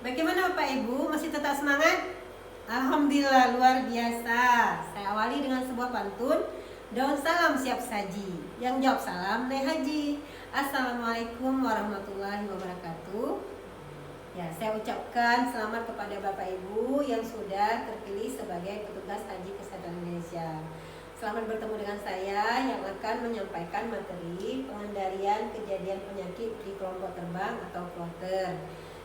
Bagaimana Bapak Ibu, masih tetap semangat? Alhamdulillah, luar biasa. Saya awali dengan sebuah pantun. Daun salam siap saji, yang jawab salam naik haji. Assalamualaikum warahmatullahi wabarakatuh. Ya, saya ucapkan selamat kepada Bapak Ibu yang sudah terpilih sebagai petugas Haji Kesehatan Indonesia. Selamat bertemu dengan saya yang akan menyampaikan materi pengendalian kejadian penyakit di kelompok terbang atau kloter.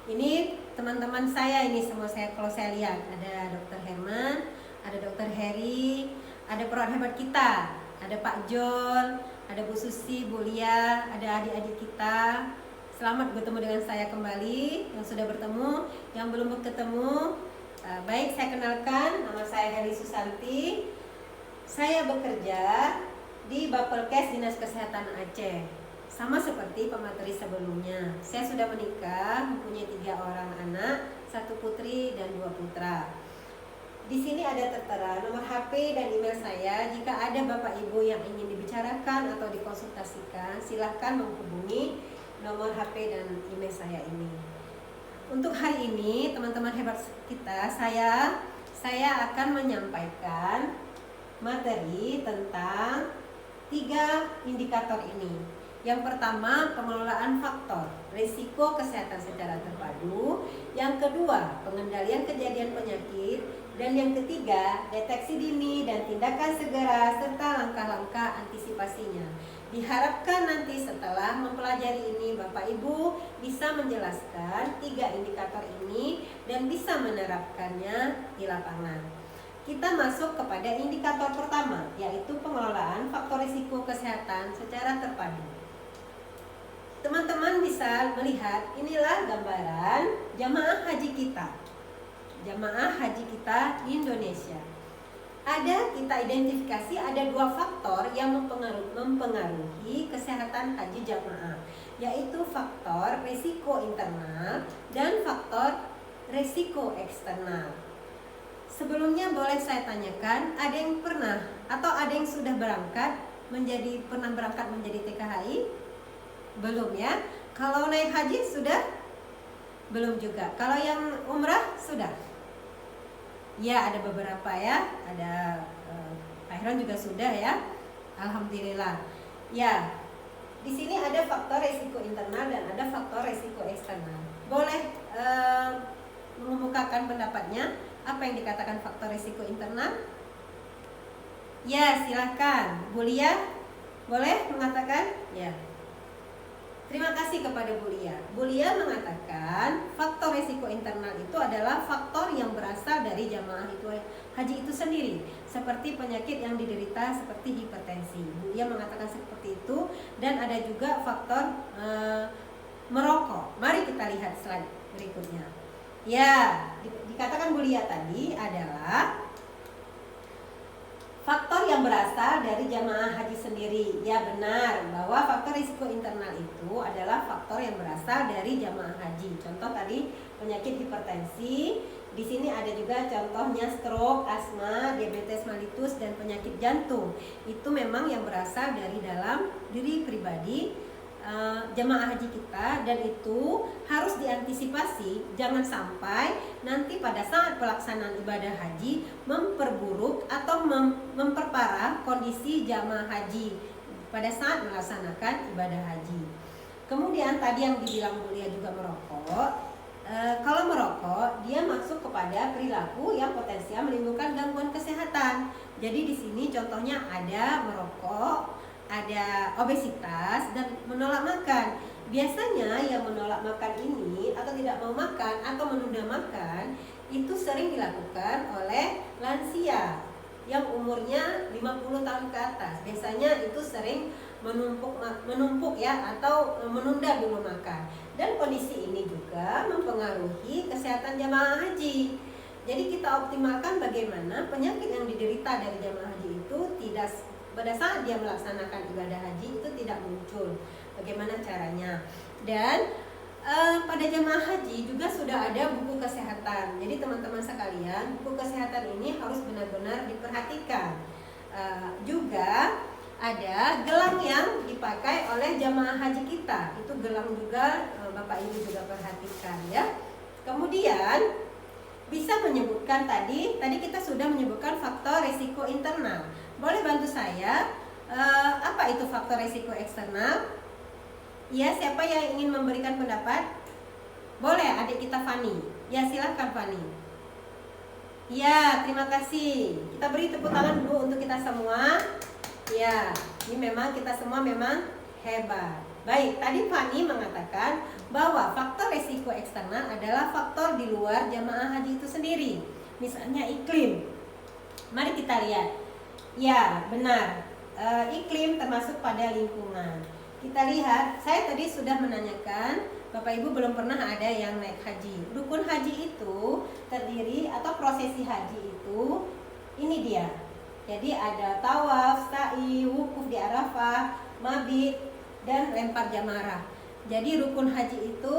Ini teman-teman saya ini semua kalau saya lihat ada Dr. Herman, ada Dr. Heri, ada perawat hebat kita, ada Pak Jol, ada Bu Susi, Bu Lia, ada adik-adik kita. Selamat bertemu dengan saya kembali. Yang sudah bertemu, yang belum bertemu, baik saya kenalkan, nama saya Heri Susanti. Saya bekerja di Bapelkes Dinas Kesehatan Aceh. Sama seperti pemateri sebelumnya, saya sudah menikah, mempunyai 3 orang anak, 1 putri dan 2 putra. Di sini ada tertera nomor HP dan email saya. Jika ada Bapak Ibu yang ingin dibicarakan atau dikonsultasikan, silahkan menghubungi nomor HP dan email saya ini. Untuk hari ini, teman-teman hebat kita, saya akan menyampaikan materi tentang 3 indikator ini. Yang pertama, pengelolaan faktor risiko kesehatan secara terpadu. Yang kedua, pengendalian kejadian penyakit. Dan yang ketiga, deteksi dini dan tindakan segera serta langkah-langkah antisipasinya. Diharapkan nanti setelah mempelajari ini, Bapak Ibu bisa menjelaskan 3 indikator ini dan bisa menerapkannya di lapangan. Kita masuk kepada indikator pertama, yaitu pengelolaan faktor risiko kesehatan secara terpadu. Teman-teman bisa melihat, inilah gambaran jamaah haji kita. Jamaah haji kita di Indonesia. Kita identifikasi ada 2 faktor yang mempengaruhi kesehatan haji jamaah, yaitu faktor risiko internal dan faktor risiko eksternal. Sebelumnya boleh saya tanyakan, ada yang pernah atau ada yang sudah pernah berangkat menjadi TKHI? Belum ya. Kalau naik haji sudah? Belum juga. Kalau yang umrah sudah? Ya, ada beberapa ya. Ada Pak Heron juga sudah ya. Alhamdulillah. Ya. Di sini ada faktor risiko internal dan ada faktor risiko eksternal. Boleh mengemukakan pendapatnya? Apa yang dikatakan faktor risiko internal? Ya, silahkan. Bu Lia, boleh mengatakan? Ya. Terima kasih kepada Bu Lia. Bu Lia mengatakan faktor risiko internal itu adalah faktor yang berasal dari jamaah haji itu sendiri, seperti penyakit yang diderita seperti hipertensi. Bu Lia mengatakan seperti itu. Dan ada juga faktor merokok. Mari kita lihat slide berikutnya. Ya, dikatakan Bu Lia tadi adalah faktor yang berasal dari jamaah haji sendiri. Ya, benar bahwa faktor risiko internal itu adalah faktor yang berasal dari jamaah haji. Contoh tadi penyakit hipertensi. Di sini ada juga contohnya stroke, asma, diabetes mellitus dan penyakit jantung. Itu memang yang berasal dari dalam diri pribadi jamaah haji kita, dan itu harus diantisipasi. Jangan sampai nanti pada saat pelaksanaan ibadah haji memperburuk atau memperparah kondisi jamaah haji pada saat melaksanakan ibadah haji. Kemudian tadi yang dibilang Bu Lia juga merokok. Kalau merokok, dia masuk kepada perilaku yang potensial menimbulkan gangguan kesehatan. Jadi di sini contohnya ada merokok, ada obesitas, dan menolak makan. Biasanya yang menolak makan ini atau tidak mau makan atau menunda makan itu sering dilakukan oleh lansia yang umurnya 50 tahun ke atas. Biasanya itu sering menumpuk ya, atau menunda dulu makan. Dan kondisi ini juga mempengaruhi kesehatan jamaah haji. Jadi kita optimalkan bagaimana penyakit yang diderita dari jamaah haji itu tidak pada saat dia melaksanakan ibadah haji itu tidak muncul. Bagaimana caranya? Dan pada jamaah haji juga sudah ada buku kesehatan. Jadi teman-teman sekalian, buku kesehatan ini harus benar-benar diperhatikan. Juga ada gelang yang dipakai oleh jamaah haji kita. Itu gelang juga Bapak Ibu juga perhatikan ya. Kemudian Kemudian bisa menyebutkan tadi kita sudah menyebutkan faktor risiko internal. Boleh bantu saya apa itu faktor risiko eksternal? Ya, siapa yang ingin memberikan pendapat? Boleh, adik kita Fani. Ya, silakan Fani. Ya, terima kasih. Kita beri tepuk tangan dulu untuk kita semua. Ya, ini memang kita semua memang hebat. Baik, tadi Fani mengatakan bahwa faktor risiko eksternal adalah faktor di luar jamaah haji itu sendiri. Misalnya iklim. Mari kita lihat. Ya, benar. Iklim termasuk pada lingkungan. Kita lihat, saya tadi sudah menanyakan, Bapak Ibu belum pernah ada yang naik haji. Rukun haji itu terdiri atau prosesi haji itu ini dia. Jadi ada tawaf, sa'i, wukuf di Arafah, mabit, dan lempar jamarah. Jadi rukun haji itu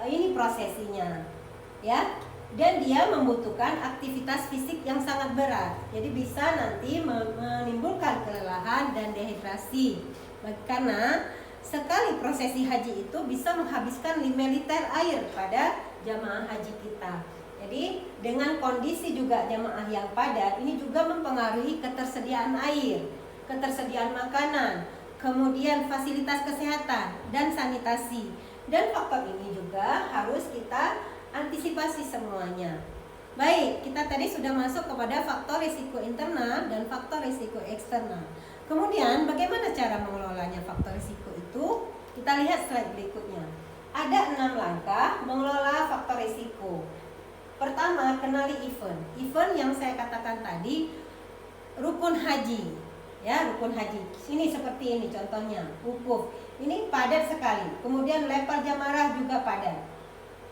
ini prosesinya, ya. Dan dia membutuhkan aktivitas fisik yang sangat berat. Jadi bisa nanti menimbulkan kelelahan dan dehidrasi. Karena sekali prosesi haji itu bisa menghabiskan 5 liter air pada jamaah haji kita. Jadi dengan kondisi juga jamaah yang padat, ini juga mempengaruhi ketersediaan air, ketersediaan makanan, kemudian fasilitas kesehatan dan sanitasi. Dan faktor ini juga harus kita antisipasi semuanya. Baik, kita tadi sudah masuk kepada faktor risiko internal dan faktor risiko eksternal. Kemudian bagaimana cara mengelolanya faktor risiko itu? Kita lihat slide berikutnya. Ada 6 langkah mengelola faktor risiko. Pertama, kenali event. Event yang saya katakan tadi, rukun haji. Ya, rukun haji. Ini seperti ini contohnya, wukuf. Ini padat sekali. Kemudian lempar jamarah juga padat.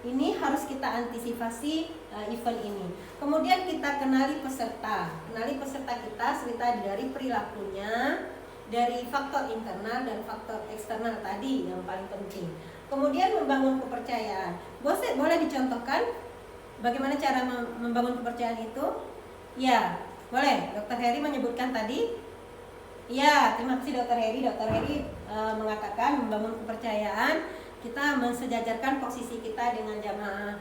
Ini harus kita antisipasi event ini. Kemudian kita kenali peserta. Kenali peserta kita serta dari perilakunya, dari faktor internal dan faktor eksternal tadi yang paling penting. Kemudian membangun kepercayaan. Boleh dicontohkan bagaimana cara membangun kepercayaan itu? Ya, boleh. Dr. Heri menyebutkan tadi. Ya, terima kasih Dr. Heri. Dr. Heri mengatakan membangun kepercayaan. Kita mensejajarkan posisi kita dengan jamaah,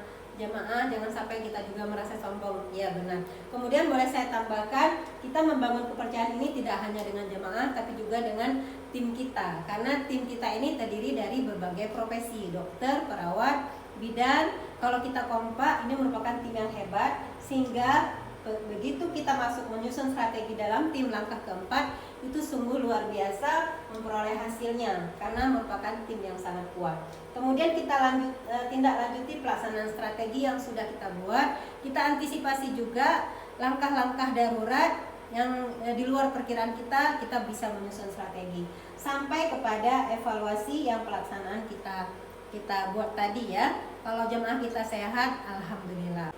jangan sampai kita juga merasa sombong. Ya, benar. Kemudian boleh saya tambahkan, kita membangun kepercayaan ini tidak hanya dengan jamaah tapi juga dengan tim kita. Karena tim kita ini terdiri dari berbagai profesi, dokter, perawat, bidan. Kalau kita kompak, ini merupakan tim yang hebat, sehingga begitu kita masuk menyusun strategi dalam tim langkah keempat, itu sungguh luar biasa memperoleh hasilnya karena merupakan tim yang sangat kuat. Kemudian kita tindak lanjuti pelaksanaan strategi yang sudah kita buat. Kita antisipasi juga langkah-langkah darurat yang di luar perkiraan kita bisa menyusun strategi sampai kepada evaluasi yang pelaksanaan kita buat tadi ya. Kalau jemaah kita sehat, alhamdulillah.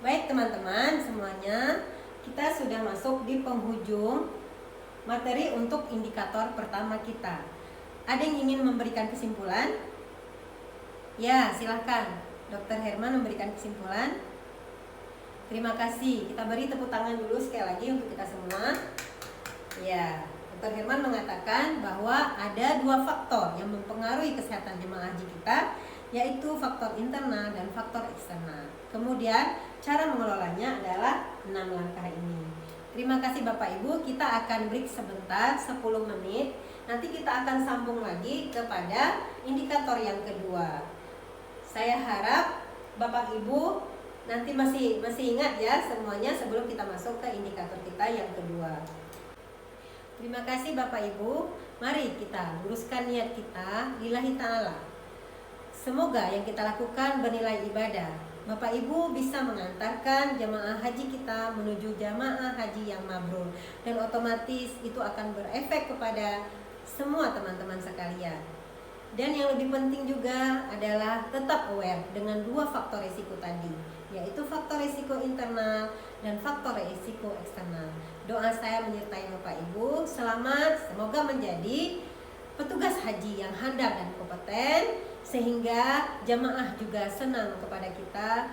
Baik teman-teman semuanya, kita sudah masuk di penghujung materi untuk indikator pertama kita. Ada yang ingin memberikan kesimpulan? Ya, silahkan Dr. Herman memberikan kesimpulan. Terima kasih. Kita beri tepuk tangan dulu sekali lagi untuk kita semua. Ya, Dr. Herman mengatakan bahwa ada 2 faktor yang mempengaruhi kesehatan jemaah haji kita, yaitu faktor internal dan faktor eksternal. Kemudian cara mengelolanya adalah 6 langkah ini. Terima kasih Bapak Ibu, kita akan break sebentar 10 menit. Nanti kita akan sambung lagi kepada indikator yang kedua. Saya harap Bapak Ibu nanti masih ingat ya semuanya sebelum kita masuk ke indikator kita yang kedua. Terima kasih Bapak Ibu. Mari kita luruskan niat kita lillahi ta'ala. Semoga yang kita lakukan bernilai ibadah. Bapak Ibu bisa mengantarkan jamaah haji kita menuju jamaah haji yang mabrur, dan otomatis itu akan berefek kepada semua teman-teman sekalian. Dan yang lebih penting juga adalah tetap aware dengan 2 faktor risiko tadi, yaitu faktor risiko internal dan faktor risiko eksternal. Doa saya menyertai Bapak Ibu. Selamat, semoga menjadi petugas haji yang handal dan kompeten, sehingga jamaah juga senang kepada kita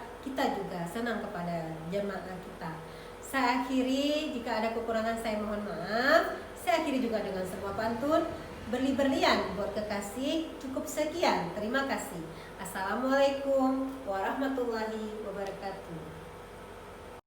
juga senang kepada jamaah kita. Saya akhiri, jika ada kekurangan saya mohon maaf. Saya akhiri juga dengan sebuah pantun, berlian buat kekasih, cukup sekian, terima kasih. Assalamualaikum warahmatullahi wabarakatuh. warahmatullahi wabarakatuh.